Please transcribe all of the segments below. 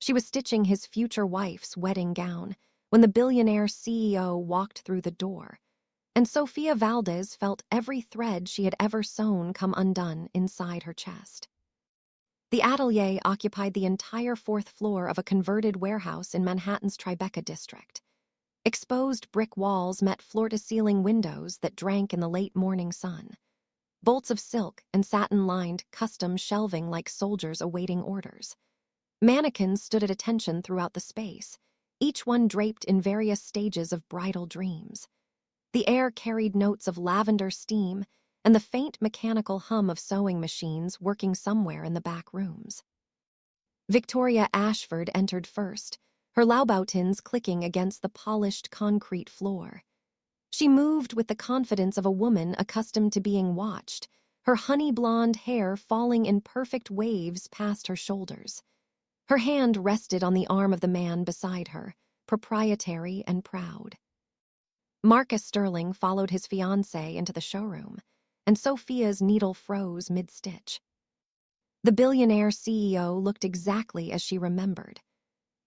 She was stitching his future wife's wedding gown when the billionaire CEO walked through the door, and Sophia Valdez felt every thread she had ever sewn come undone inside her chest. The atelier occupied the entire fourth floor of a converted warehouse in Manhattan's Tribeca district. Exposed brick walls met floor-to-ceiling windows that drank in the late morning sun. Bolts of silk and satin-lined custom shelving like soldiers awaiting orders. Mannequins stood at attention throughout the space, each one draped in various stages of bridal dreams. The air carried notes of lavender steam and the faint mechanical hum of sewing machines working somewhere in the back rooms. Victoria Ashford entered first, her Laubautins clicking against the polished concrete floor. She moved with the confidence of a woman accustomed to being watched, her honey-blonde hair falling in perfect waves past her shoulders. Her hand rested on the arm of the man beside her, proprietary and proud. Marcus Sterling followed his fiancée into the showroom, and Sophia's needle froze mid-stitch. The billionaire CEO looked exactly as she remembered.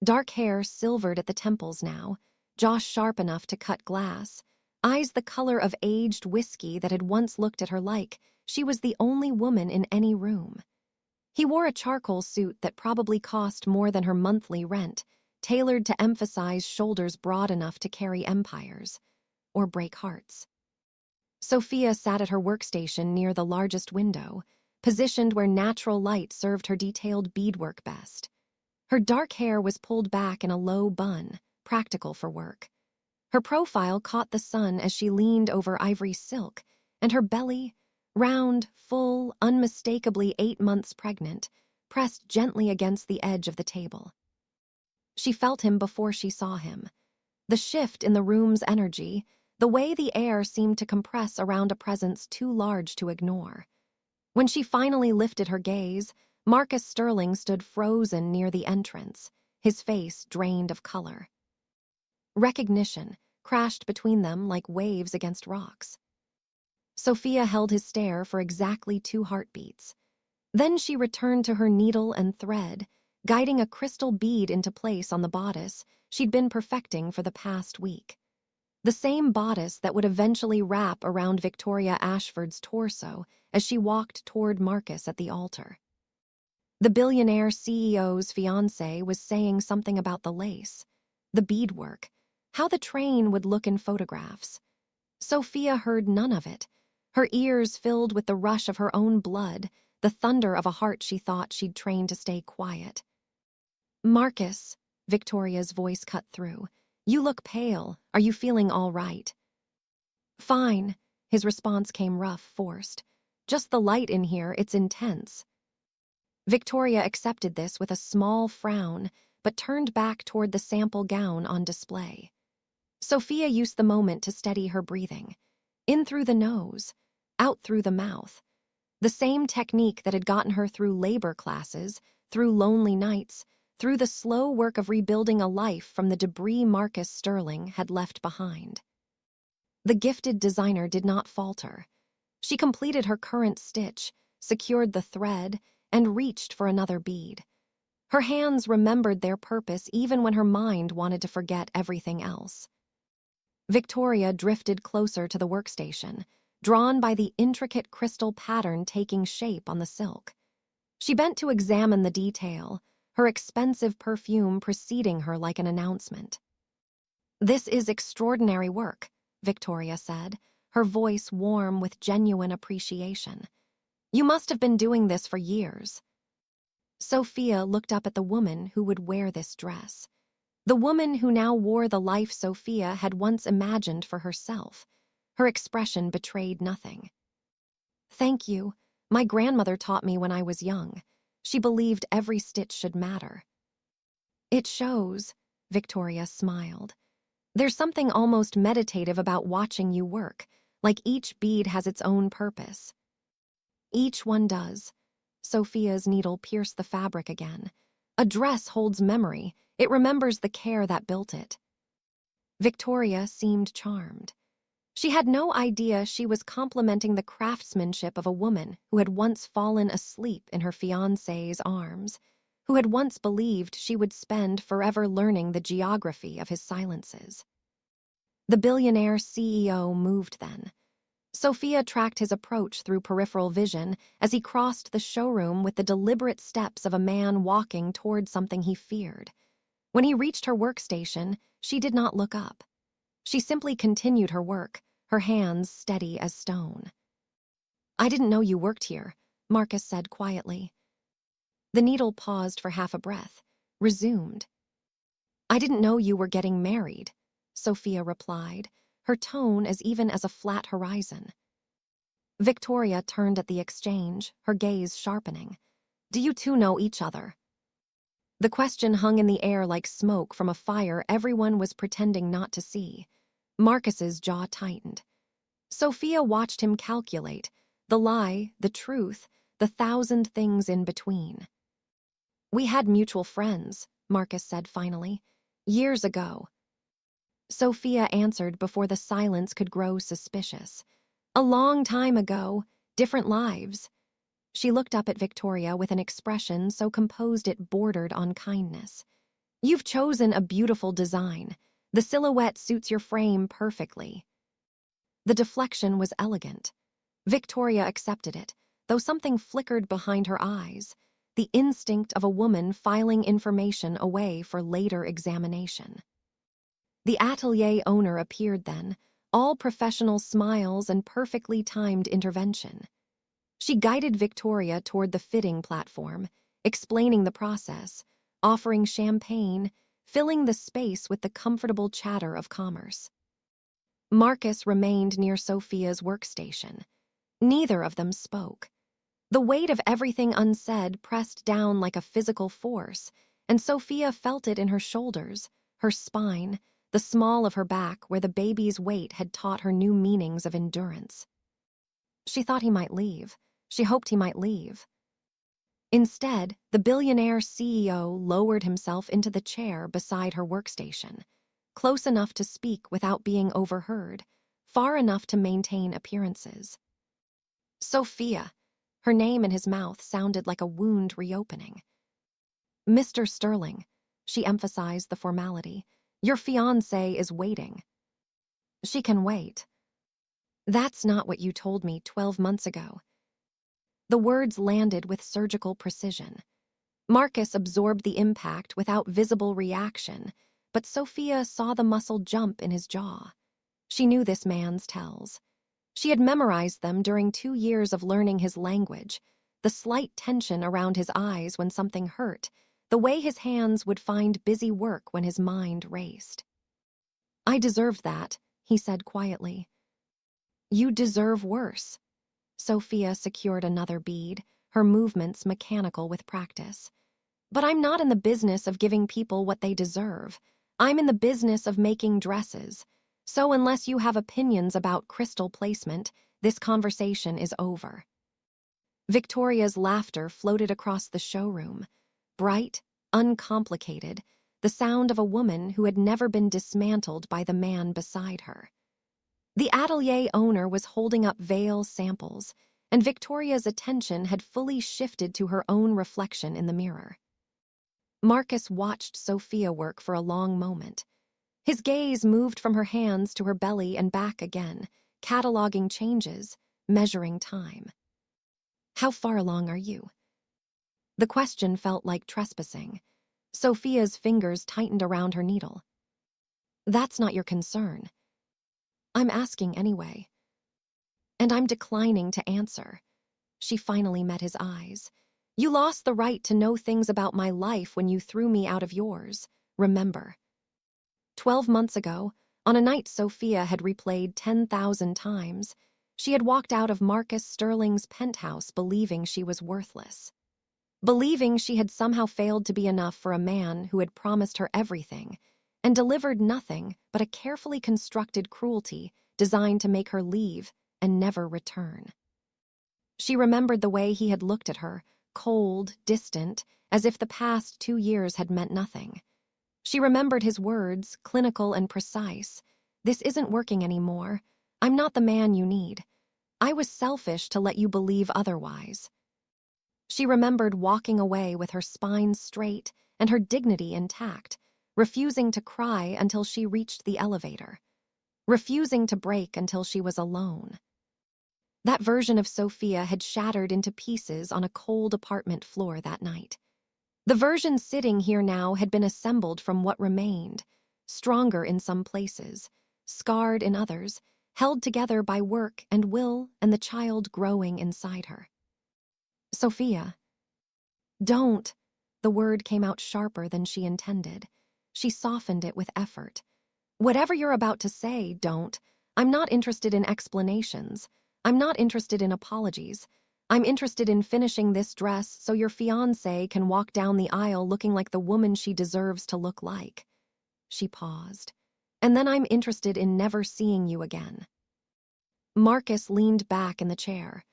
Dark hair silvered at the temples now, jaw sharp enough to cut glass, eyes the color of aged whiskey that had once looked at her like she was the only woman in any room. He wore a charcoal suit that probably cost more than her monthly rent, tailored to emphasize shoulders broad enough to carry empires, or break hearts. Sophia sat at her workstation near the largest window, positioned where natural light served her detailed beadwork best. Her dark hair was pulled back in a low bun, practical for work. Her profile caught the sun as she leaned over ivory silk, and her belly, round, full, unmistakably 8 months pregnant, pressed gently against the edge of the table. She felt him before she saw him. The shift in the room's energy, the way the air seemed to compress around a presence too large to ignore. When she finally lifted her gaze, Marcus Sterling stood frozen near the entrance, his face drained of color. Recognition crashed between them like waves against rocks. Sophia held his stare for exactly 2 heartbeats. Then she returned to her needle and thread, guiding a crystal bead into place on the bodice she'd been perfecting for the past week. The same bodice that would eventually wrap around Victoria Ashford's torso as she walked toward Marcus at the altar. The billionaire CEO's fiancée was saying something about the lace, the beadwork, how the train would look in photographs. Sophia heard none of it, her ears filled with the rush of her own blood, the thunder of a heart she thought she'd trained to stay quiet. "Marcus," Victoria's voice cut through, "you look pale. Are you feeling all right?" "Fine," his response came rough, forced. "Just the light in here, it's intense." Victoria accepted this with a small frown, but turned back toward the sample gown on display. Sophia used the moment to steady her breathing. In through the nose, out through the mouth. The same technique that had gotten her through labor classes, through lonely nights, through the slow work of rebuilding a life from the debris Marcus Sterling had left behind. The gifted designer did not falter. She completed her current stitch, secured the thread, and reached for another bead. Her hands remembered their purpose even when her mind wanted to forget everything else. Victoria drifted closer to the workstation, drawn by the intricate crystal pattern taking shape on the silk. She bent to examine the detail, her expensive perfume preceding her like an announcement. "This is extraordinary work," Victoria said, her voice warm with genuine appreciation. "You must have been doing this for years." Sophia looked up at the woman who would wear this dress. The woman who now wore the life Sophia had once imagined for herself. Her expression betrayed nothing. "Thank you. My grandmother taught me when I was young. She believed every stitch should matter." "It shows," Victoria smiled. "There's something almost meditative about watching you work, like each bead has its own purpose." "Each one does." Sophia's needle pierced the fabric again. "A dress holds memory. It remembers the care that built it." Victoria seemed charmed. She had no idea she was complimenting the craftsmanship of a woman who had once fallen asleep in her fiancé's arms, who had once believed she would spend forever learning the geography of his silences. The billionaire CEO moved then. Sophia tracked his approach through peripheral vision as he crossed the showroom with the deliberate steps of a man walking toward something he feared. When he reached her workstation, she did not look up. She simply continued her work, her hands steady as stone. "I didn't know you worked here," Marcus said quietly. The needle paused for half a breath, resumed. "I didn't know you were getting married," Sophia replied, her tone as even as a flat horizon. Victoria turned at the exchange, her gaze sharpening. "Do you two know each other?" The question hung in the air like smoke from a fire everyone was pretending not to see. Marcus's jaw tightened. Sophia watched him calculate the lie, the truth, the 1,000 things in between. "We had mutual friends," Marcus said finally. "Years ago." Sophia answered before the silence could grow suspicious. "A long time ago, different lives." She looked up at Victoria with an expression so composed it bordered on kindness. "You've chosen a beautiful design. The silhouette suits your frame perfectly." The deflection was elegant. Victoria accepted it, though something flickered behind her eyes, the instinct of a woman filing information away for later examination. The atelier owner appeared then, all professional smiles and perfectly timed intervention. She guided Victoria toward the fitting platform, explaining the process, offering champagne, filling the space with the comfortable chatter of commerce. Marcus remained near Sophia's workstation. Neither of them spoke. The weight of everything unsaid pressed down like a physical force, and Sophia felt it in her shoulders, her spine, the small of her back where the baby's weight had taught her new meanings of endurance. She thought he might leave. She hoped he might leave. Instead, the billionaire CEO lowered himself into the chair beside her workstation, close enough to speak without being overheard, far enough to maintain appearances. "Sophia." Her name in his mouth sounded like a wound reopening. "Mr. Sterling," she emphasized the formality, "your fiancé is waiting." "She can wait." "That's not what you told me 12 months ago." The words landed with surgical precision. Marcus absorbed the impact without visible reaction, but Sophia saw the muscle jump in his jaw. She knew this man's tells. She had memorized them during 2 years of learning his language, the slight tension around his eyes when something hurt, the way his hands would find busy work when his mind raced. "I deserved that," he said quietly. "You deserve worse." Sophia secured another bead, her movements mechanical with practice. "But I'm not in the business of giving people what they deserve. I'm in the business of making dresses. So unless you have opinions about crystal placement, this conversation is over." Victoria's laughter floated across the showroom, bright, uncomplicated, the sound of a woman who had never been dismantled by the man beside her. The atelier owner was holding up veil samples, and Victoria's attention had fully shifted to her own reflection in the mirror. Marcus watched Sophia work for a long moment. His gaze moved from her hands to her belly and back again, cataloging changes, measuring time. "How far along are you?" The question felt like trespassing. Sophia's fingers tightened around her needle. "That's not your concern." "I'm asking anyway." "And I'm declining to answer." She finally met his eyes. "You lost the right to know things about my life when you threw me out of yours. Remember." 12 months ago, on a night Sophia had replayed 10,000 times, she had walked out of Marcus Sterling's penthouse believing she was worthless. Believing she had somehow failed to be enough for a man who had promised her everything and delivered nothing but a carefully constructed cruelty designed to make her leave and never return. She remembered the way he had looked at her, cold, distant, as if the past 2 years had meant nothing. She remembered his words, clinical and precise. "This isn't working anymore. I'm not the man you need. I was selfish to let you believe otherwise." She remembered walking away with her spine straight and her dignity intact, refusing to cry until she reached the elevator, refusing to break until she was alone. That version of Sophia had shattered into pieces on a cold apartment floor that night. The version sitting here now had been assembled from what remained, stronger in some places, scarred in others, held together by work and will and the child growing inside her. Sophia. Don't. The word came out sharper than she intended. She softened it with effort. Whatever you're about to say, don't. I'm not interested in explanations. I'm not interested in apologies. I'm interested in finishing this dress so your fiancé can walk down the aisle looking like the woman she deserves to look like. She paused. And then I'm interested in never seeing you again. Marcus leaned back in the chair.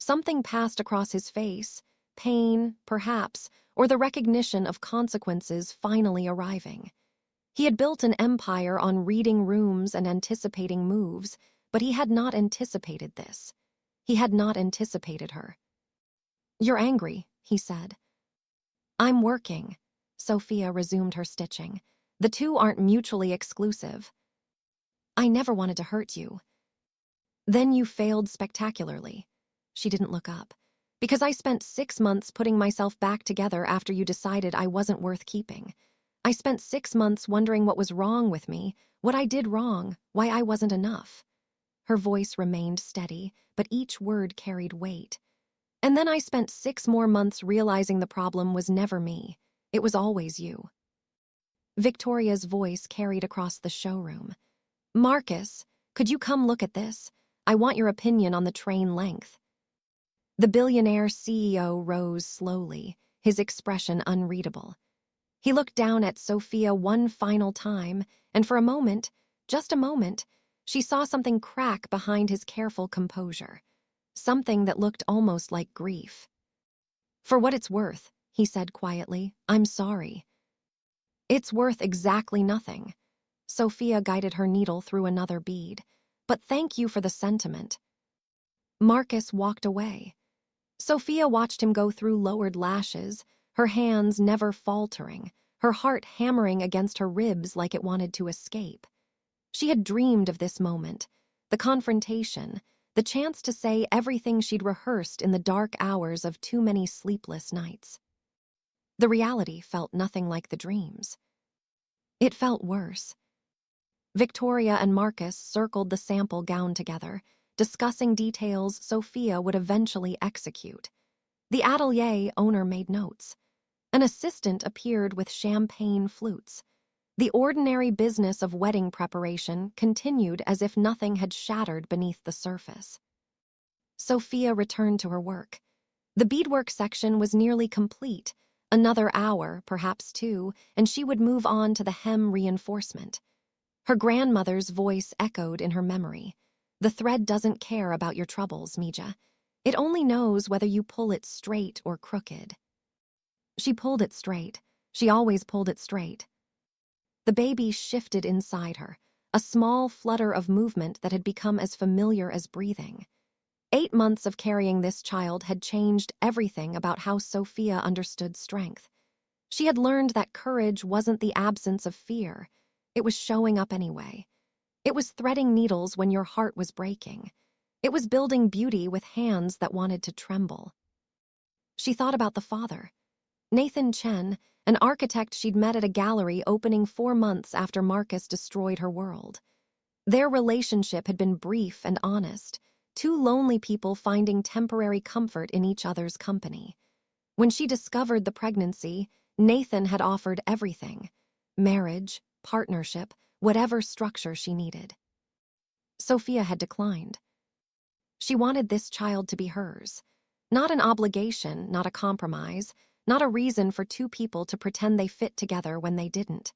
Something passed across his face, pain, perhaps, or the recognition of consequences finally arriving. He had built an empire on reading rooms and anticipating moves, but he had not anticipated this. He had not anticipated her. You're angry, he said. I'm working. Sophia resumed her stitching. The two aren't mutually exclusive. I never wanted to hurt you. Then you failed spectacularly. She didn't look up. Because I spent 6 months putting myself back together after you decided I wasn't worth keeping. I spent 6 months wondering what was wrong with me, what I did wrong, why I wasn't enough. Her voice remained steady, but each word carried weight. And then I spent 6 more months realizing the problem was never me. It was always you. Victoria's voice carried across the showroom. Marcus, could you come look at this? I want your opinion on the train length. The billionaire CEO rose slowly, his expression unreadable. He looked down at Sophia one final time, and for a moment, just a moment, she saw something crack behind his careful composure. Something that looked almost like grief. For what it's worth, he said quietly, I'm sorry. It's worth exactly nothing. Sophia guided her needle through another bead. But thank you for the sentiment. Marcus walked away. Sophia watched him go through lowered lashes, her hands never faltering, her heart hammering against her ribs like it wanted to escape. She had dreamed of this moment, the confrontation, the chance to say everything she'd rehearsed in the dark hours of too many sleepless nights. The reality felt nothing like the dreams. It felt worse. Victoria and Marcus circled the sample gown together, discussing details Sophia would eventually execute. The atelier owner made notes. An assistant appeared with champagne flutes. The ordinary business of wedding preparation continued as if nothing had shattered beneath the surface. Sophia returned to her work. The beadwork section was nearly complete. Another hour, perhaps 2, and she would move on to the hem reinforcement. Her grandmother's voice echoed in her memory. The thread doesn't care about your troubles, Mija. It only knows whether you pull it straight or crooked. She pulled it straight. She always pulled it straight. The baby shifted inside her, a small flutter of movement that had become as familiar as breathing. 8 months of carrying this child had changed everything about how Sophia understood strength. She had learned that courage wasn't the absence of fear. It was showing up anyway. It was threading needles when your heart was breaking. It was building beauty with hands that wanted to tremble. She thought about the father. Nathan Chen, an architect she'd met at a gallery opening 4 months after Marcus destroyed her world. Their relationship had been brief and honest, 2 lonely people finding temporary comfort in each other's company. When she discovered the pregnancy, Nathan had offered everything: marriage, partnership, whatever structure she needed. Sophia had declined. She wanted this child to be hers. Not an obligation, not a compromise, not a reason for 2 people to pretend they fit together when they didn't.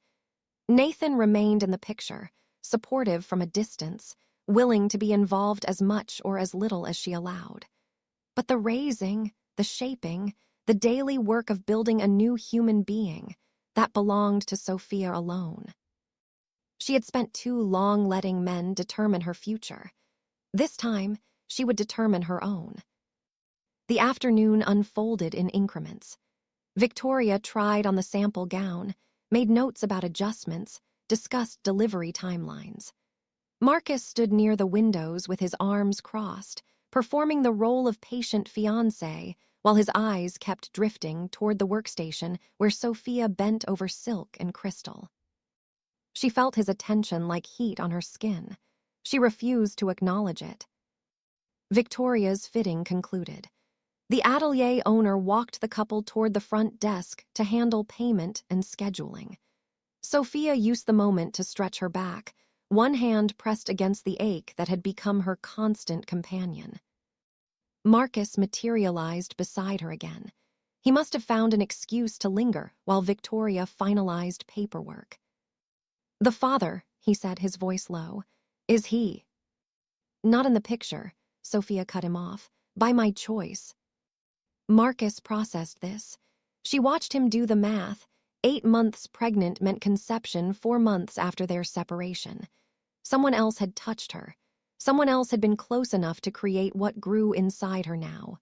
Nathan remained in the picture, supportive from a distance, willing to be involved as much or as little as she allowed. But the raising, the shaping, the daily work of building a new human being, that belonged to Sophia alone. She had spent too long letting men determine her future. This time, she would determine her own. The afternoon unfolded in increments. Victoria tried on the sample gown, made notes about adjustments, discussed delivery timelines. Marcus stood near the windows with his arms crossed, performing the role of patient fiancé while his eyes kept drifting toward the workstation where Sophia bent over silk and crystal. She felt his attention like heat on her skin. She refused to acknowledge it. Victoria's fitting concluded. The atelier owner walked the couple toward the front desk to handle payment and scheduling. Sophia used the moment to stretch her back, one hand pressed against the ache that had become her constant companion. Marcus materialized beside her again. He must have found an excuse to linger while Victoria finalized paperwork. "The father," he said, his voice low. "Is he?" "Not in the picture," Sophia cut him off. "By my choice." Marcus processed this. She watched him do the math. 8 months pregnant meant conception 4 months after their separation. Someone else had touched her. Someone else had been close enough to create what grew inside her now.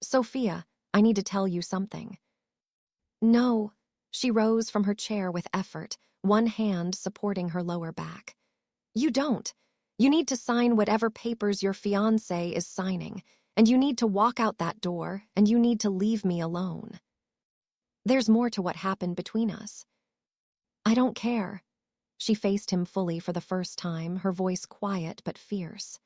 "Sophia, I need to tell you something." "No." She rose from her chair with effort, one hand supporting her lower back. "You don't. You need to sign whatever papers your fiancé is signing, and you need to walk out that door, and you need to leave me alone. There's more to what happened between us." "I don't care." She faced him fully for the first time, her voice quiet but fierce.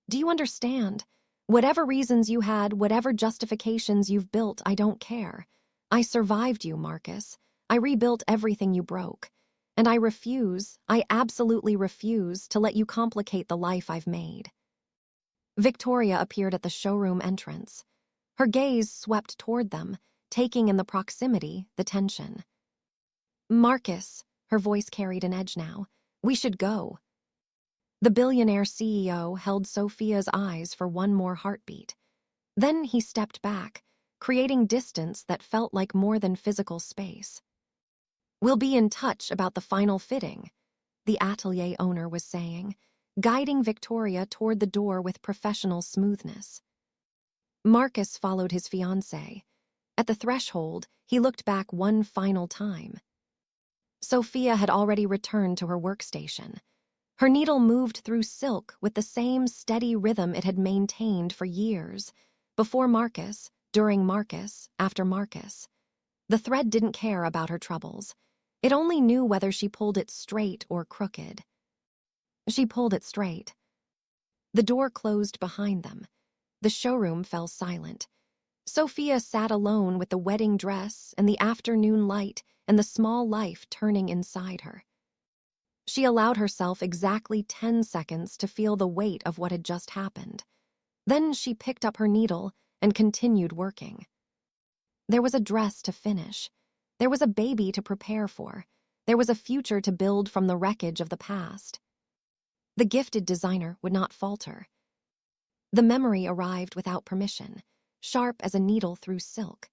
"Do you understand? Whatever reasons you had, whatever justifications you've built, I don't care. I survived you, Marcus. I rebuilt everything you broke. And I absolutely refuse to let you complicate the life I've made." Victoria appeared at the showroom entrance. Her gaze swept toward them, taking in the proximity, the tension. "Marcus," her voice carried an edge now, "we should go." The billionaire CEO held Sophia's eyes for one more heartbeat. Then he stepped back, creating distance that felt like more than physical space. "We'll be in touch about the final fitting," the atelier owner was saying, guiding Victoria toward the door with professional smoothness. Marcus followed his fiancée. At the threshold, he looked back one final time. Sophia had already returned to her workstation. Her needle moved through silk with the same steady rhythm it had maintained for years, before Marcus, during Marcus, after Marcus. The thread didn't care about her troubles. It only knew whether she pulled it straight or crooked. She pulled it straight. The door closed behind them. The showroom fell silent. Sophia sat alone with the wedding dress and the afternoon light and the small life turning inside her. She allowed herself exactly 10 seconds to feel the weight of what had just happened. Then she picked up her needle and continued working. There was a dress to finish. There was a baby to prepare for. There was a future to build from the wreckage of the past. The gifted designer would not falter. The memory arrived without permission, sharp as a needle through silk.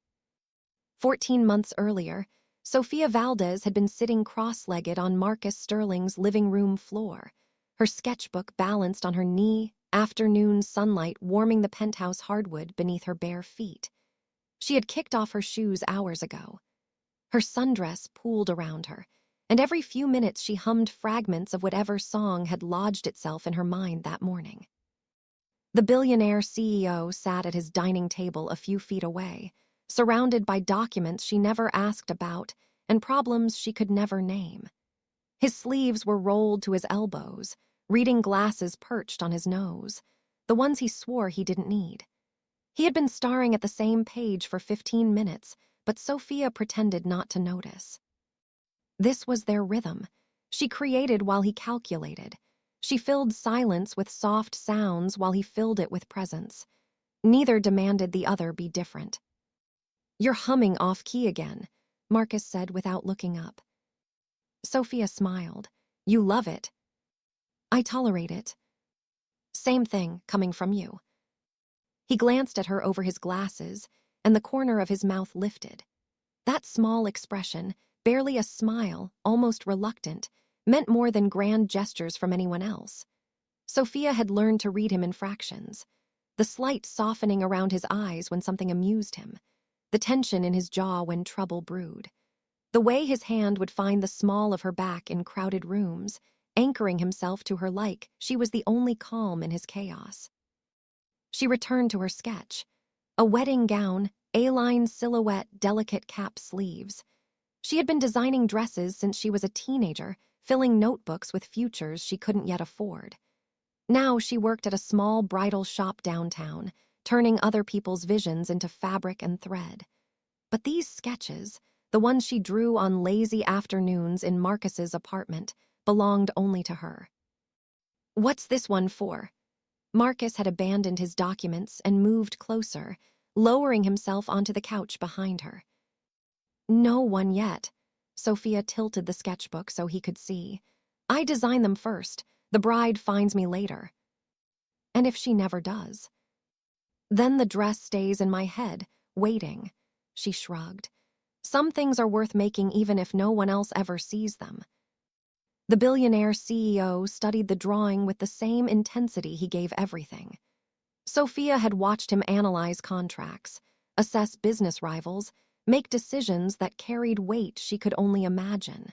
14 months earlier, Sophia Valdez had been sitting cross-legged on Marcus Sterling's living room floor, her sketchbook balanced on her knee, afternoon sunlight warming the penthouse hardwood beneath her bare feet. She had kicked off her shoes hours ago. Her sundress pooled around her, and every few minutes she hummed fragments of whatever song had lodged itself in her mind that morning. The billionaire CEO sat at his dining table a few feet away, surrounded by documents she never asked about and problems she could never name. His sleeves were rolled to his elbows, reading glasses perched on his nose, the ones he swore he didn't need. He had been staring at the same page for 15 minutes, but Sophia pretended not to notice. This was their rhythm. She created while he calculated. She filled silence with soft sounds while he filled it with presence. Neither demanded the other be different. "You're humming off-key again," Marcus said without looking up. Sophia smiled. "You love it." "I tolerate it." "Same thing, coming from you." He glanced at her over his glasses, and the corner of his mouth lifted. That small expression, barely a smile, almost reluctant, meant more than grand gestures from anyone else. Sophia had learned to read him in fractions. the slight softening around his eyes when something amused him, the tension in his jaw when trouble brewed. The way his hand would find the small of her back in crowded rooms, anchoring himself to her like she was the only calm in his chaos. She returned to her sketch. A wedding gown, A-line silhouette, delicate cap sleeves. She had been designing dresses since she was a teenager, filling notebooks with futures she couldn't yet afford. Now she worked at a small bridal shop downtown, turning other people's visions into fabric and thread. But these sketches, the ones she drew on lazy afternoons in Marcus's apartment, belonged only to her. "What's this one for?" Marcus had abandoned his documents and moved closer, lowering himself onto the couch behind her. "No one yet." Sophia tilted the sketchbook so he could see. "I design them first. The bride finds me later." "And if she never does?" "Then the dress stays in my head, waiting." She shrugged. "Some things are worth making even if no one else ever sees them." The billionaire CEO studied the drawing with the same intensity he gave everything. Sophia had watched him analyze contracts, assess business rivals, make decisions that carried weight she could only imagine.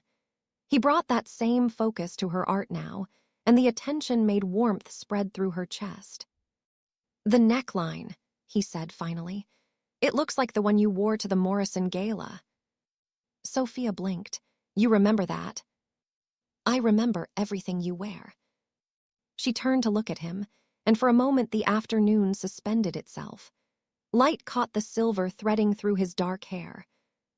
He brought that same focus to her art now, and the attention made warmth spread through her chest. "The neckline," he said finally. "It looks like the one you wore to the Morrison Gala." Sophia blinked. "You remember that?" "I remember everything you wear." She turned to look at him, and for a moment the afternoon suspended itself. Light caught the silver threading through his dark hair.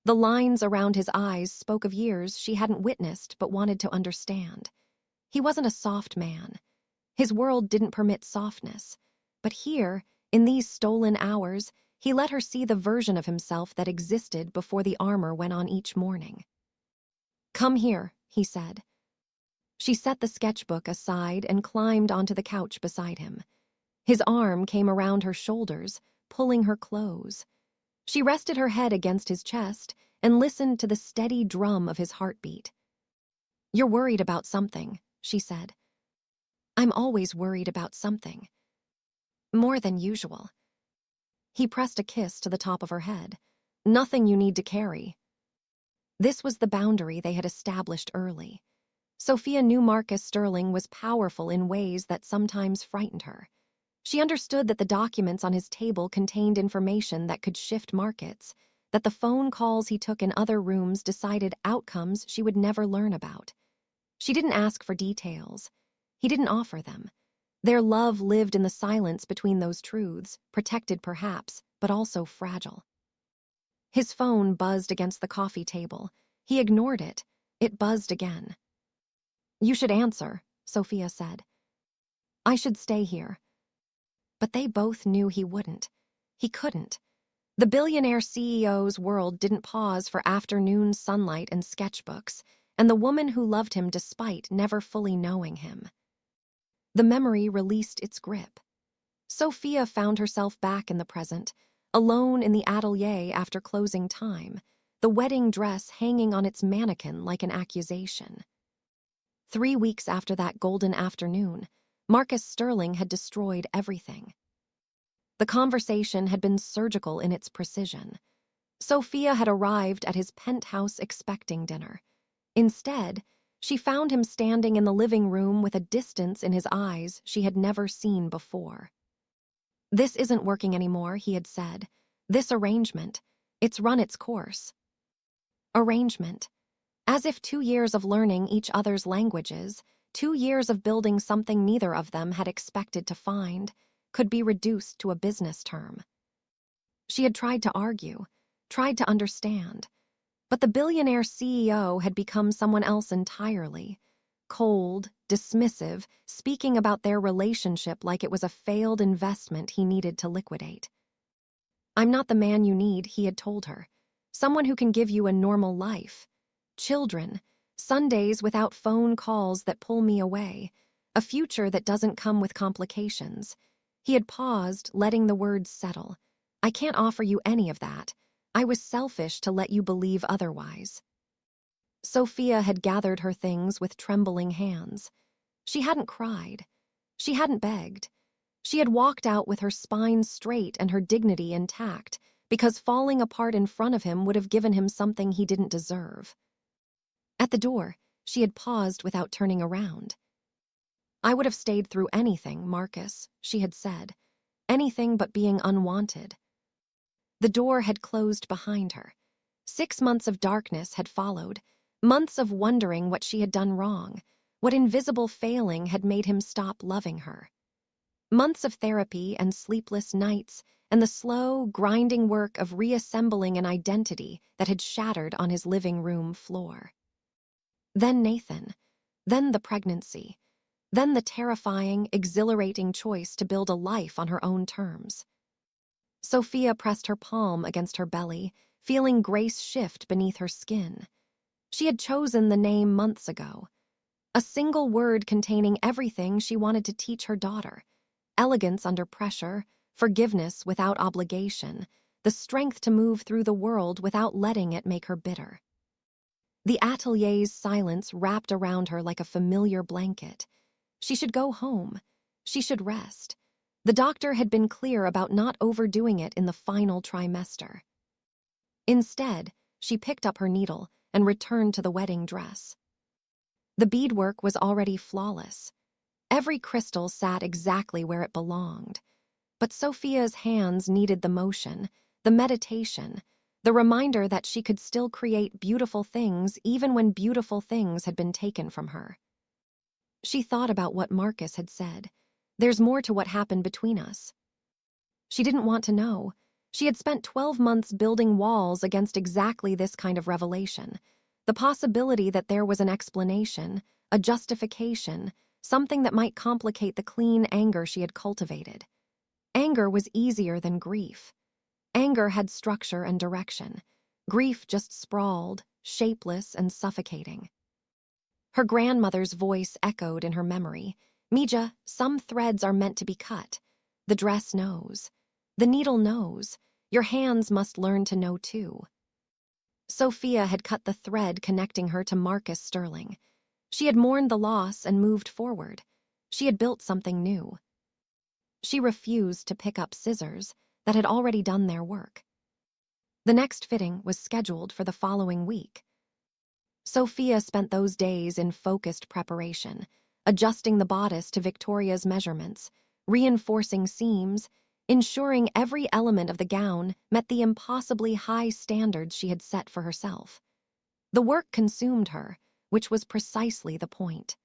The lines around his eyes spoke of years she hadn't witnessed but wanted to understand. He wasn't a soft man. His world didn't permit softness. But here, in these stolen hours, he let her see the version of himself that existed before the armor went on each morning. "Come here," he said. She set the sketchbook aside and climbed onto the couch beside him. His arm came around her shoulders, pulling her close. She rested her head against his chest and listened to the steady drum of his heartbeat. "You're worried about something," she said. "I'm always worried about something. More than usual." He pressed a kiss to the top of her head. "Nothing you need to carry." This was the boundary they had established early. Sophia knew Marcus Sterling was powerful in ways that sometimes frightened her. She understood that the documents on his table contained information that could shift markets, that the phone calls he took in other rooms decided outcomes she would never learn about. She didn't ask for details. He didn't offer them. Their love lived in the silence between those truths, protected perhaps, but also fragile. His phone buzzed against the coffee table. He ignored it. It buzzed again. "You should answer," Sophia said. "I should stay here." But they both knew he wouldn't. He couldn't. The billionaire CEO's world didn't pause for afternoon sunlight and sketchbooks, and the woman who loved him despite never fully knowing him. The memory released its grip. Sophia found herself back in the present, alone in the atelier after closing time, the wedding dress hanging on its mannequin like an accusation. 3 weeks after that golden afternoon, Marcus Sterling had destroyed everything. The conversation had been surgical in its precision. Sophia had arrived at his penthouse expecting dinner. Instead, she found him standing in the living room with a distance in his eyes she had never seen before. "This isn't working anymore," he had said. "This arrangement, it's run its course." Arrangement. As if 2 years of learning each other's languages, 2 years of building something neither of them had expected to find, could be reduced to a business term. She had tried to argue, tried to understand, but the billionaire CEO had become someone else entirely. Cold, dismissive, speaking about their relationship like it was a failed investment he needed to liquidate. "I'm not the man you need," he had told her. "Someone who can give you a normal life. Children, Sundays without phone calls that pull me away, a future that doesn't come with complications." He had paused, letting the words settle. "I can't offer you any of that. I was selfish to let you believe otherwise." Sophia had gathered her things with trembling hands. She hadn't cried. She hadn't begged. She had walked out with her spine straight and her dignity intact, because falling apart in front of him would have given him something he didn't deserve. At the door, she had paused without turning around. "I would have stayed through anything, Marcus," she had said. "Anything but being unwanted." The door had closed behind her. 6 months of darkness had followed, months of wondering what she had done wrong, what invisible failing had made him stop loving her. Months of therapy and sleepless nights, and the slow, grinding work of reassembling an identity that had shattered on his living room floor. Then Nathan, then the pregnancy, then the terrifying, exhilarating choice to build a life on her own terms. Sophia pressed her palm against her belly, feeling grace shift beneath her skin. She had chosen the name months ago. A single word containing everything she wanted to teach her daughter: elegance under pressure, forgiveness without obligation, the strength to move through the world without letting it make her bitter. The atelier's silence wrapped around her like a familiar blanket. She should go home. She should rest. The doctor had been clear about not overdoing it in the final trimester. Instead, she picked up her needle and returned to the wedding dress. The beadwork was already flawless. Every crystal sat exactly where it belonged. But Sophia's hands needed the motion, the meditation, the reminder that she could still create beautiful things even when beautiful things had been taken from her. She thought about what Marcus had said. "There's more to what happened between us." She didn't want to know. She had spent 12 months building walls against exactly this kind of revelation. The possibility that there was an explanation, a justification, something that might complicate the clean anger she had cultivated. Anger was easier than grief. Anger had structure and direction. Grief just sprawled, shapeless and suffocating. Her grandmother's voice echoed in her memory. "Mija, some threads are meant to be cut. The dress knows. The needle knows. Your hands must learn to know too." Sophia had cut the thread connecting her to Marcus Sterling. She had mourned the loss and moved forward. She had built something new. She refused to pick up scissors that had already done their work. The next fitting was scheduled for the following week. Sophia spent those days in focused preparation, adjusting the bodice to Victoria's measurements, reinforcing seams, ensuring every element of the gown met the impossibly high standards she had set for herself. The work consumed her, which was precisely the point.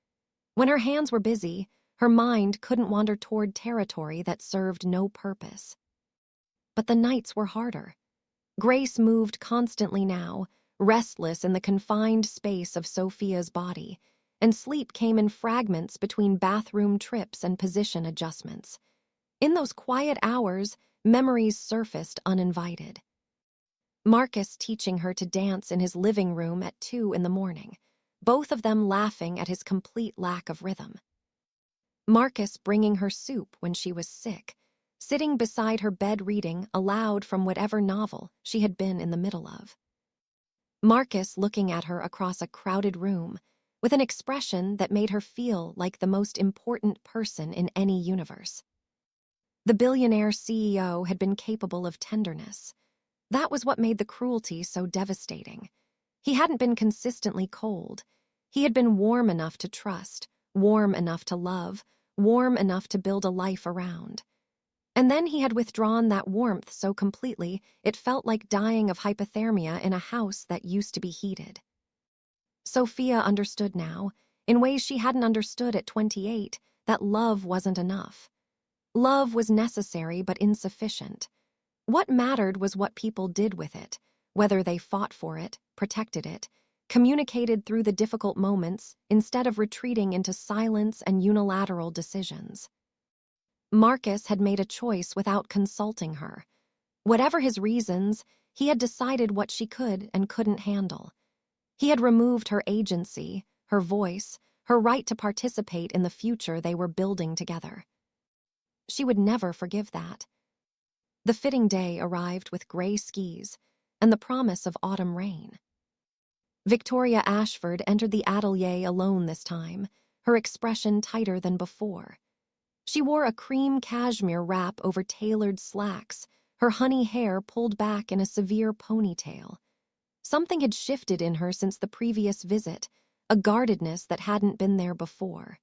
When her hands were busy, her mind couldn't wander toward territory that served no purpose. But the nights were harder. Grace moved constantly now, restless in the confined space of Sophia's body, and sleep came in fragments between bathroom trips and position adjustments. In those quiet hours, memories surfaced uninvited. Marcus teaching her to dance in his living room at 2 in the morning, both of them laughing at his complete lack of rhythm. Marcus bringing her soup when she was sick, sitting beside her bed reading aloud from whatever novel she had been in the middle of. Marcus looking at her across a crowded room, with an expression that made her feel like the most important person in any universe. The billionaire CEO had been capable of tenderness. That was what made the cruelty so devastating. He hadn't been consistently cold. He had been warm enough to trust, warm enough to love, warm enough to build a life around. And then he had withdrawn that warmth so completely it felt like dying of hypothermia in a house that used to be heated. Sophia understood now, in ways she hadn't understood at 28, that love wasn't enough. Love was necessary but insufficient. What mattered was what people did with it, whether they fought for it, protected it, communicated through the difficult moments instead of retreating into silence and unilateral decisions. Marcus had made a choice without consulting her. Whatever his reasons, he had decided what she could and couldn't handle. He had removed her agency, her voice, her right to participate in the future they were building together. She would never forgive that. The fitting day arrived with gray skis and the promise of autumn rain. Victoria Ashford entered the atelier alone this time, her expression tighter than before. She wore a cream cashmere wrap over tailored slacks, her honey hair pulled back in a severe ponytail. Something had shifted in her since the previous visit, a guardedness that hadn't been there before.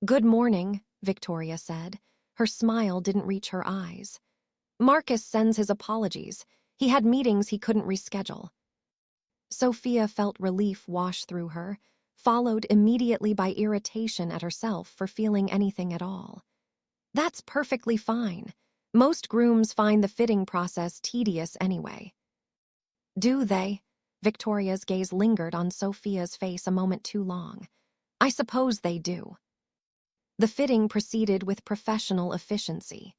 "Good morning," Victoria said. Her smile didn't reach her eyes. "Marcus sends his apologies. He had meetings he couldn't reschedule." Sophia felt relief wash through her, followed immediately by irritation at herself for feeling anything at all. That's perfectly fine. Most grooms find the fitting process tedious anyway. Do they? Victoria's gaze lingered on Sophia's face a moment too long. I suppose they do. The fitting proceeded with professional efficiency.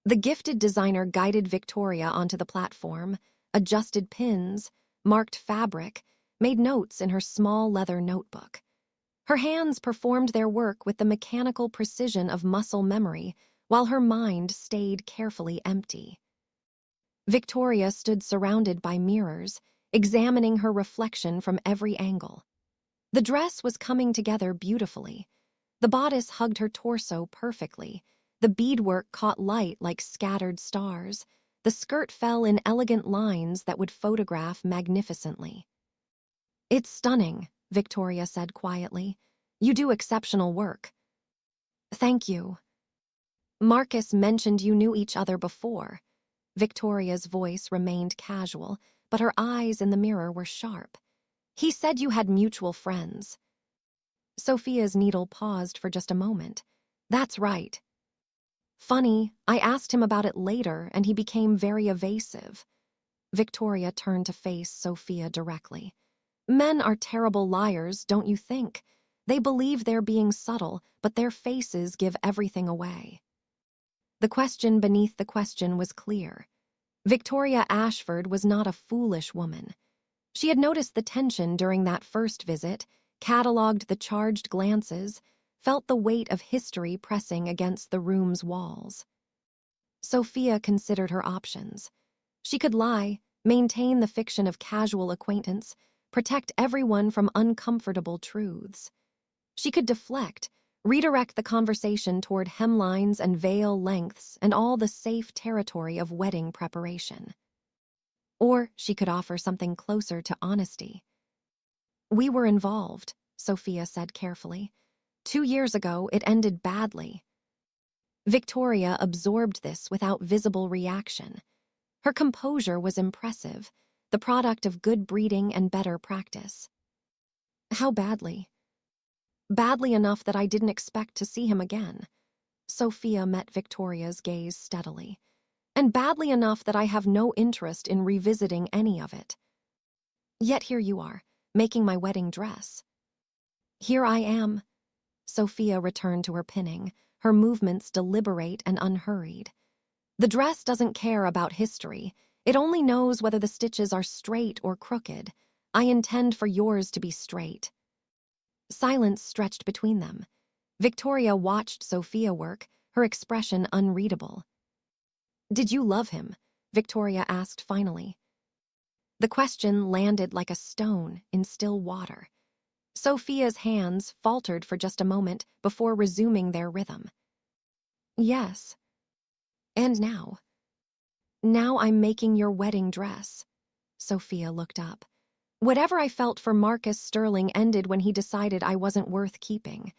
The gifted designer guided Victoria onto the platform, adjusted pins, marked fabric, made notes in her small leather notebook. Her hands performed their work with the mechanical precision of muscle memory, while her mind stayed carefully empty. Victoria stood surrounded by mirrors, examining her reflection from every angle. The dress was coming together beautifully. The bodice hugged her torso perfectly. The beadwork caught light like scattered stars. The skirt fell in elegant lines that would photograph magnificently. "It's stunning," Victoria said quietly. "You do exceptional work." "Thank you." "Marcus mentioned you knew each other before." Victoria's voice remained casual, but her eyes in the mirror were sharp. "He said you had mutual friends." Sophia's needle paused for just a moment. "That's right." "Funny, I asked him about it later and he became very evasive." Victoria turned to face Sophia directly. "Men are terrible liars, don't you think? They believe they're being subtle, but their faces give everything away." The question beneath the question was clear. Victoria Ashford was not a foolish woman. She had noticed the tension during that first visit, catalogued the charged glances, felt the weight of history pressing against the room's walls. Sophia considered her options. She could lie, maintain the fiction of casual acquaintance, protect everyone from uncomfortable truths. She could deflect, redirect the conversation toward hemlines and veil lengths and all the safe territory of wedding preparation. Or she could offer something closer to honesty. "We were involved," Sophia said carefully. 2 years ago, it ended badly." Victoria absorbed this without visible reaction. Her composure was impressive, the product of good breeding and better practice. "How badly?" "Badly enough that I didn't expect to see him again." Sophia met Victoria's gaze steadily. "And badly enough that I have no interest in revisiting any of it. Yet here you are, making my wedding dress." "Here I am." Sophia returned to her pinning, her movements deliberate and unhurried. "The dress doesn't care about history. It only knows whether the stitches are straight or crooked. I intend for yours to be straight." Silence stretched between them. Victoria watched Sophia work, her expression unreadable. "Did you love him?" Victoria asked finally. The question landed like a stone in still water. Sophia's hands faltered for just a moment before resuming their rhythm. "Yes. And now?" "Now I'm making your wedding dress." Sophia looked up. "Whatever I felt for Marcus Sterling ended when he decided I wasn't worth keeping.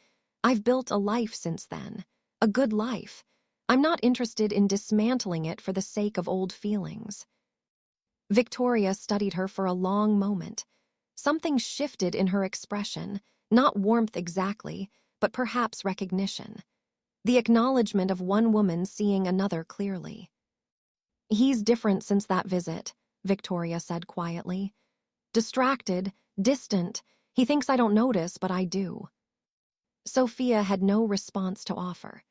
I've built a life since then. A good life. I'm not interested in dismantling it for the sake of old feelings." Victoria studied her for a long moment. Something shifted in her expression, not warmth exactly, but perhaps recognition. The acknowledgement of one woman seeing another clearly. "He's different since that visit," Victoria said quietly. "Distracted, distant. He thinks I don't notice, but I do." Sophia had no response to offer.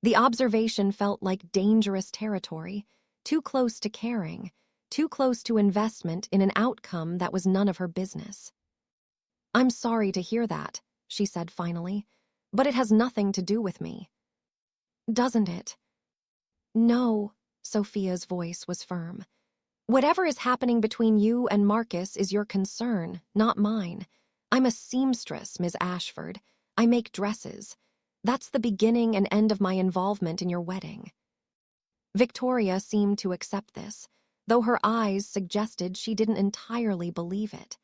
The observation felt like dangerous territory, too close to caring, too close to investment in an outcome that was none of her business. "I'm sorry to hear that," she said finally, "but it has nothing to do with me." "Doesn't it?" "No," Sophia's voice was firm. "Whatever is happening between you and Marcus is your concern, not mine. I'm a seamstress, Ms. Ashford. I make dresses. That's the beginning and end of my involvement in your wedding." Victoria seemed to accept this, though her eyes suggested she didn't entirely believe it.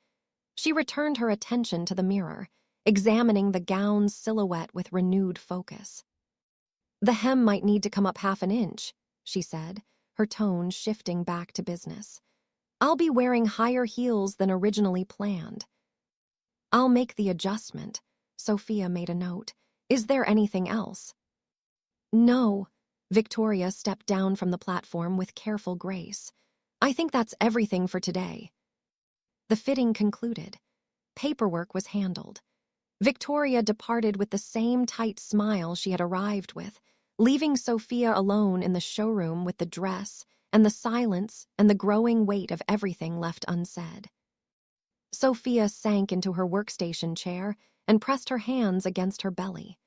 She returned her attention to the mirror, examining the gown's silhouette with renewed focus. "The hem might need to come up half an inch," she said, her tone shifting back to business. "I'll be wearing higher heels than originally planned." "I'll make the adjustment," Sophia made a note. "Is there anything else?" "No." Victoria stepped down from the platform with careful grace. "I think that's everything for today." The fitting concluded. Paperwork was handled. Victoria departed with the same tight smile she had arrived with, leaving Sophia alone in the showroom with the dress and the silence and the growing weight of everything left unsaid. Sophia sank into her workstation chair and pressed her hands against her belly.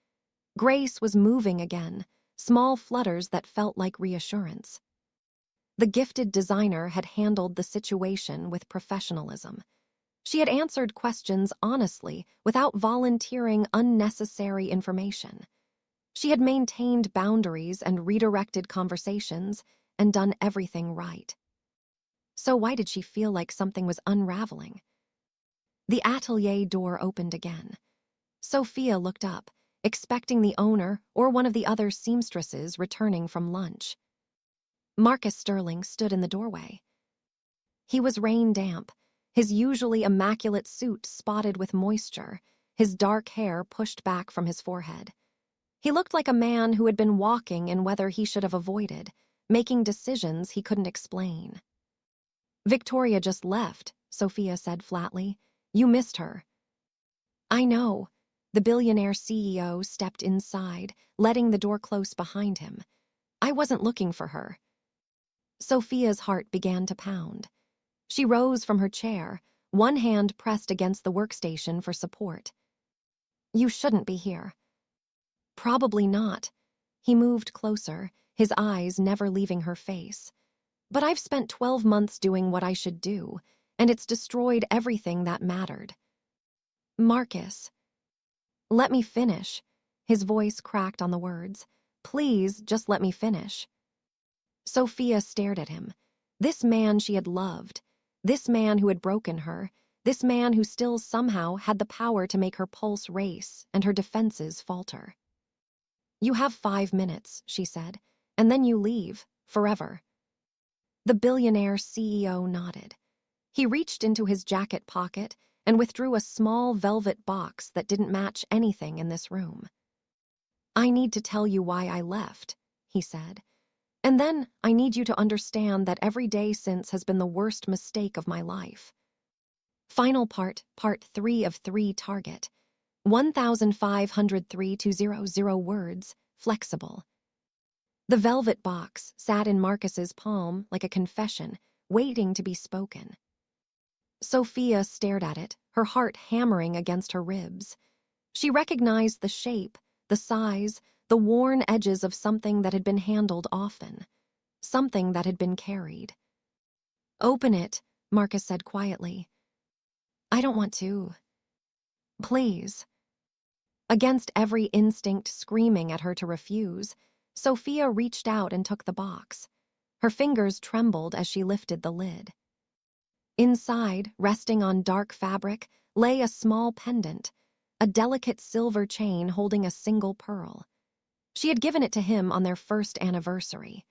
Grace was moving again, small flutters that felt like reassurance. The gifted designer had handled the situation with professionalism. She had answered questions honestly without volunteering unnecessary information. She had maintained boundaries and redirected conversations and done everything right. So why did she feel like something was unraveling? The atelier door opened again. Sophia looked up, expecting the owner or one of the other seamstresses returning from lunch. Marcus Sterling stood in the doorway. He was rain-damp, his usually immaculate suit spotted with moisture, his dark hair pushed back from his forehead. He looked like a man who had been walking in weather he should have avoided, making decisions he couldn't explain. "Victoria just left," Sophia said flatly. "You missed her." "I know." The billionaire CEO stepped inside, letting the door close behind him. "I wasn't looking for her." Sophia's heart began to pound. She rose from her chair, one hand pressed against the workstation for support. "You shouldn't be here." "Probably not." He moved closer, his eyes never leaving her face. "But I've spent 12 months doing what I should do, and it's destroyed everything that mattered." "Marcus." "Let me finish." His voice cracked on the words. "Please, just let me finish." Sophia stared at him. This man she had loved. This man who had broken her. This man who still somehow had the power to make her pulse race and her defenses falter. "You have 5 minutes," she said, "and then you leave, forever." The billionaire CEO nodded. He reached into his jacket pocket and withdrew a small velvet box that didn't match anything in this room. "I need to tell you why I left," he said. "And then I need you to understand that every day since has been the worst mistake of my life." Final part 3 of 3 target. 1,503,200 words, flexible. The velvet box sat in Marcus's palm like a confession, waiting to be spoken. Sophia stared at it, her heart hammering against her ribs. She recognized the shape, the size, the worn edges of something that had been handled often, something that had been carried. "Open it," Marcus said quietly. "I don't want to." "Please." Against every instinct screaming at her to refuse, Sophia reached out and took the box. Her fingers trembled as she lifted the lid. Inside, resting on dark fabric, lay a small pendant, a delicate silver chain holding a single pearl. She had given it to him on their first anniversary.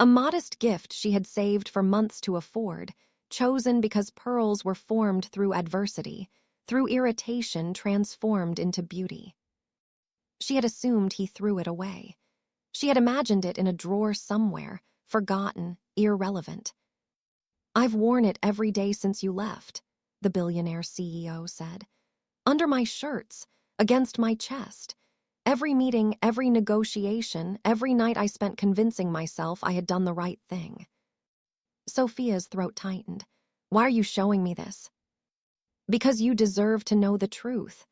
A modest gift she had saved for months to afford, chosen because pearls were formed through adversity, through irritation transformed into beauty. She had assumed he threw it away. She had imagined it in a drawer somewhere, forgotten, irrelevant. "I've worn it every day since you left," the billionaire CEO said. "Under my shirts, against my chest. Every meeting, every negotiation, every night I spent convincing myself I had done the right thing." Sophia's throat tightened. "Why are you showing me this?" "Because you deserve to know the truth."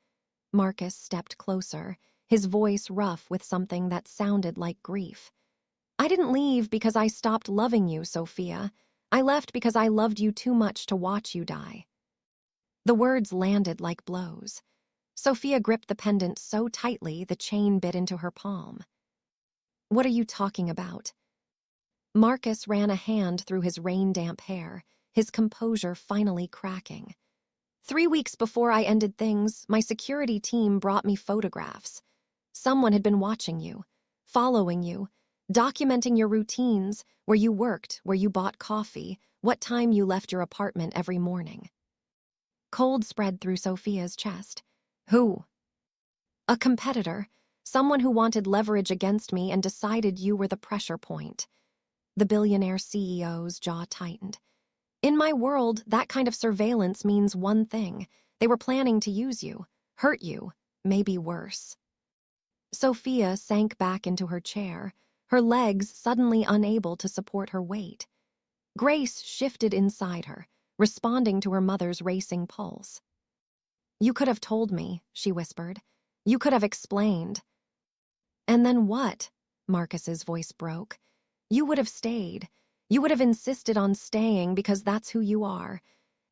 Marcus stepped closer, his voice rough with something that sounded like grief. "I didn't leave because I stopped loving you, Sophia. I left because I loved you too much to watch you die." The words landed like blows. Sophia gripped the pendant so tightly the chain bit into her palm. What are you talking about? Marcus ran a hand through his rain-damp hair, his composure finally cracking. 3 weeks before I ended things, my security team brought me photographs. Someone had been watching you, following you, documenting your routines, where you worked, where you bought coffee, what time you left your apartment every morning. Cold spread through Sophia's chest. Who? A competitor, someone who wanted leverage against me and decided you were the pressure point. The billionaire CEO's jaw tightened. In my world, that kind of surveillance means one thing. They were planning to use you, hurt you, maybe worse. Sophia sank back into her chair, her legs suddenly unable to support her weight. Grace shifted inside her, responding to her mother's racing pulse. You could have told me, she whispered. You could have explained. And then what? Marcus's voice broke. You would have stayed. You would have insisted on staying because that's who you are.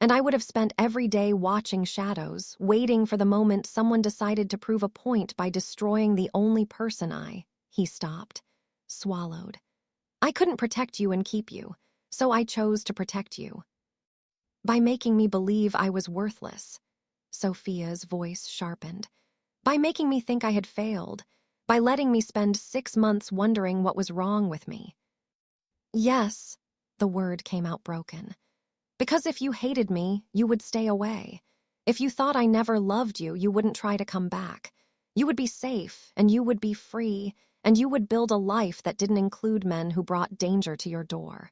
And I would have spent every day watching shadows, waiting for the moment someone decided to prove a point by destroying the only person He stopped, swallowed. I couldn't protect you and keep you, so I chose to protect you. By making me believe I was worthless. Sophia's voice sharpened. By making me think I had failed. By letting me spend 6 months wondering what was wrong with me. Yes, the word came out broken. Because if you hated me, you would stay away. If you thought I never loved you, you wouldn't try to come back. You would be safe, and you would be free, and you would build a life that didn't include men who brought danger to your door.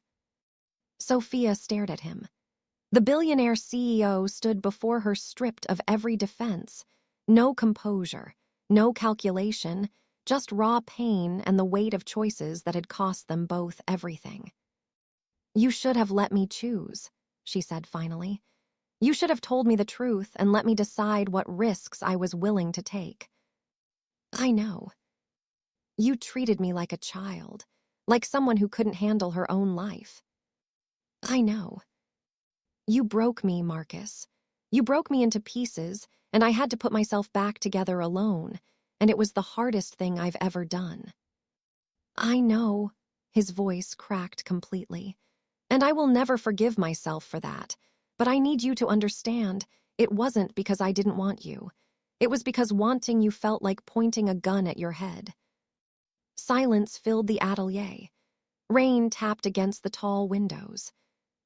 Sophia stared at him. The billionaire CEO stood before her stripped of every defense. No composure, no calculation, just raw pain and the weight of choices that had cost them both everything. You should have let me choose, she said finally. You should have told me the truth and let me decide what risks I was willing to take. I know. You treated me like a child, like someone who couldn't handle her own life. I know. You broke me, Marcus. You broke me into pieces, and I had to put myself back together alone, and it was the hardest thing I've ever done. I know, his voice cracked completely, and I will never forgive myself for that, but I need you to understand, it wasn't because I didn't want you. It was because wanting you felt like pointing a gun at your head. Silence filled the atelier. Rain tapped against the tall windows.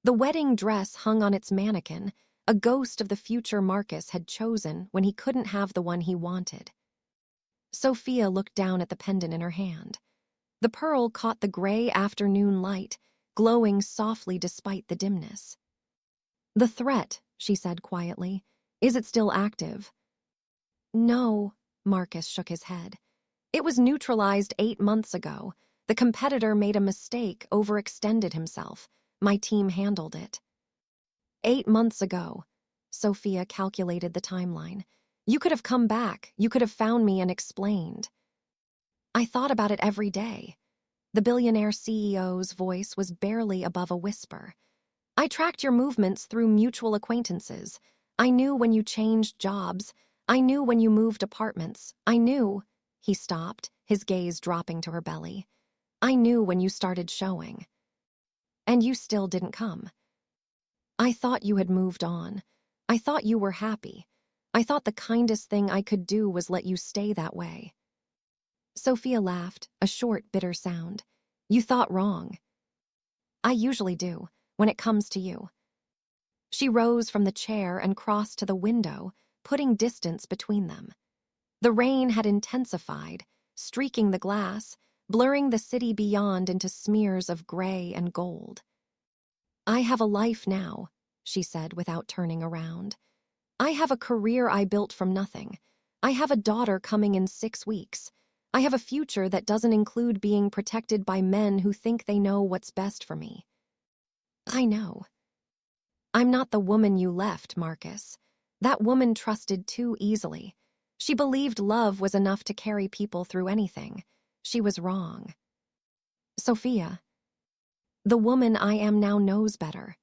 The wedding dress hung on its mannequin, a ghost of the future Marcus had chosen when he couldn't have the one he wanted. Sophia looked down at the pendant in her hand. The pearl caught the gray afternoon light, glowing softly despite the dimness. The threat, she said quietly. Is it still active? No, Marcus shook his head. It was neutralized 8 months ago. The competitor made a mistake, overextended himself. My team handled it. 8 months ago, Sophia calculated the timeline. You could have come back. You could have found me and explained. I thought about it every day. The billionaire CEO's voice was barely above a whisper. I tracked your movements through mutual acquaintances. I knew when you changed jobs. I knew when you moved apartments. I knew. He stopped, his gaze dropping to her belly. I knew when you started showing. And you still didn't come. I thought you had moved on. I thought you were happy. I thought the kindest thing I could do was let you stay that way. Sophia laughed, a short, bitter sound. You thought wrong. I usually do, when it comes to you. She rose from the chair and crossed to the window, putting distance between them. The rain had intensified, streaking the glass, blurring the city beyond into smears of gray and gold. I have a life now, she said without turning around. I have a career I built from nothing. I have a daughter coming in 6 weeks. I have a future that doesn't include being protected by men who think they know what's best for me. I know. I'm not the woman you left, Marcus. That woman trusted too easily. She believed love was enough to carry people through anything. She was wrong. Sophia, the woman I am now knows better.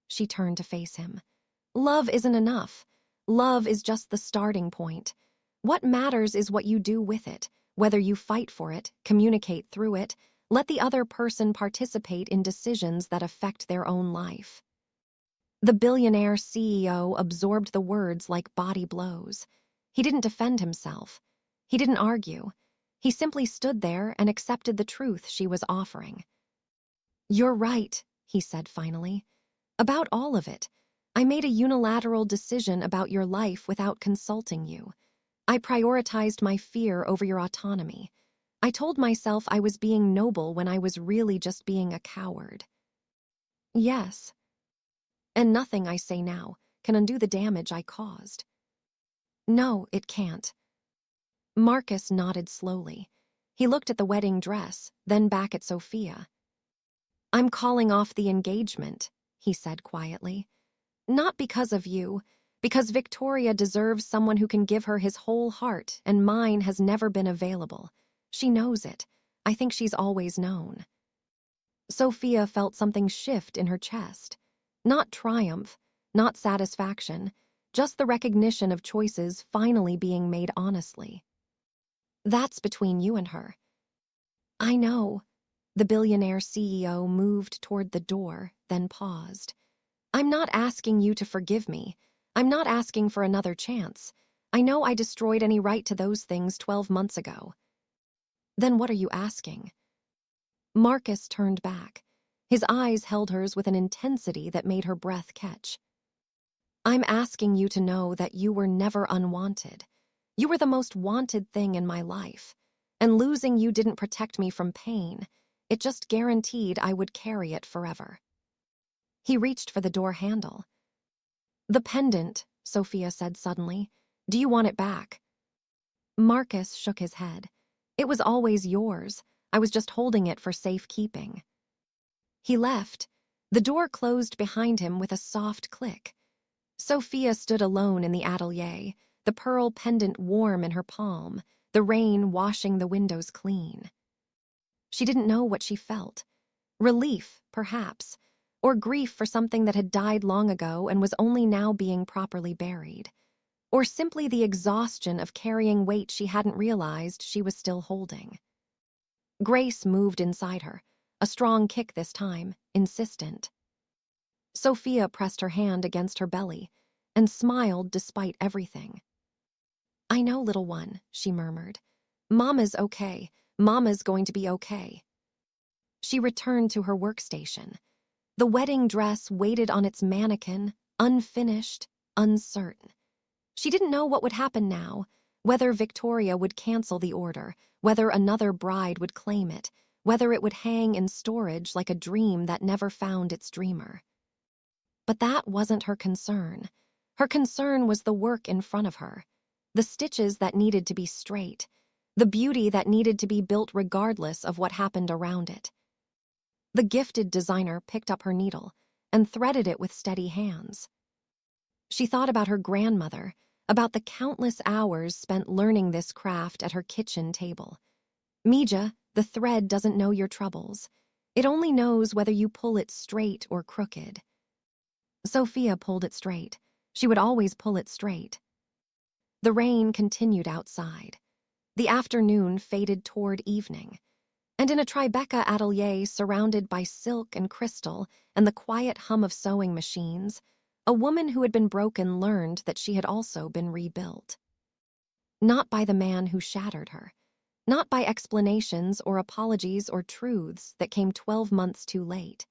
She turned to face him. Love isn't enough. Love is just the starting point. What matters is what you do with it, whether you fight for it, communicate through it, let the other person participate in decisions that affect their own life. The billionaire CEO absorbed the words like body blows. He didn't defend himself. He didn't argue. He simply stood there and accepted the truth she was offering. "You're right," he said finally. "About all of it. I made a unilateral decision about your life without consulting you. I prioritized my fear over your autonomy. I told myself I was being noble when I was really just being a coward." "Yes. And nothing I say now can undo the damage I caused." "No, it can't." Marcus nodded slowly. He looked at the wedding dress, then back at Sophia. "I'm calling off the engagement," he said quietly. "Not because of you, because Victoria deserves someone who can give her his whole heart, and mine has never been available. She knows it. I think she's always known." Sophia felt something shift in her chest. Not triumph, not satisfaction, just the recognition of choices finally being made honestly. "That's between you and her." "I know." The billionaire CEO moved toward the door, then paused. "I'm not asking you to forgive me. I'm not asking for another chance. I know I destroyed any right to those things 12 months ago." "Then what are you asking?" Marcus turned back. His eyes held hers with an intensity that made her breath catch. "I'm asking you to know that you were never unwanted. You were the most wanted thing in my life. And losing you didn't protect me from pain. It just guaranteed I would carry it forever." He reached for the door handle. "The pendant," Sophia said suddenly. "Do you want it back?" Marcus shook his head. "It was always yours. I was just holding it for safekeeping." He left. The door closed behind him with a soft click. Sophia stood alone in the atelier, the pearl pendant warm in her palm, the rain washing the windows clean. She didn't know what she felt. Relief, perhaps, or grief for something that had died long ago and was only now being properly buried, or simply the exhaustion of carrying weight she hadn't realized she was still holding. Grace moved inside her, a strong kick this time, insistent. Sophia pressed her hand against her belly and smiled despite everything. "I know, little one," she murmured. "Mama's okay. Mama's going to be okay." She returned to her workstation. The wedding dress waited on its mannequin, unfinished, uncertain. She didn't know what would happen now, whether Victoria would cancel the order, whether another bride would claim it, whether it would hang in storage like a dream that never found its dreamer. But that wasn't her concern. Her concern was the work in front of her, the stitches that needed to be straight, the beauty that needed to be built regardless of what happened around it. The gifted designer picked up her needle and threaded it with steady hands. She thought about her grandmother, about the countless hours spent learning this craft at her kitchen table. "Mija, the thread doesn't know your troubles. It only knows whether you pull it straight or crooked." Sophia pulled it straight. She would always pull it straight. The rain continued outside. The afternoon faded toward evening. And in a Tribeca atelier surrounded by silk and crystal and the quiet hum of sewing machines, a woman who had been broken learned that she had also been rebuilt. Not by the man who shattered her. Not by explanations or apologies or truths that came 12 months too late.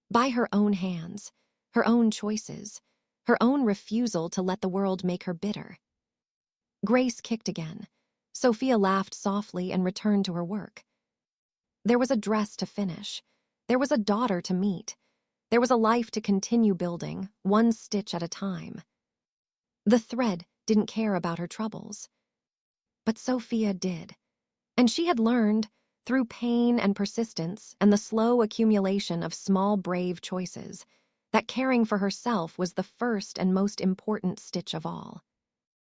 By her own hands, her own choices, her own refusal to let the world make her bitter. Grace kicked again. Sophia laughed softly and returned to her work. There was a dress to finish. There was a daughter to meet. There was a life to continue building, one stitch at a time. The thread didn't care about her troubles. But Sophia did. And she had learned, through pain and persistence and the slow accumulation of small, brave choices, that caring for herself was the first and most important stitch of all.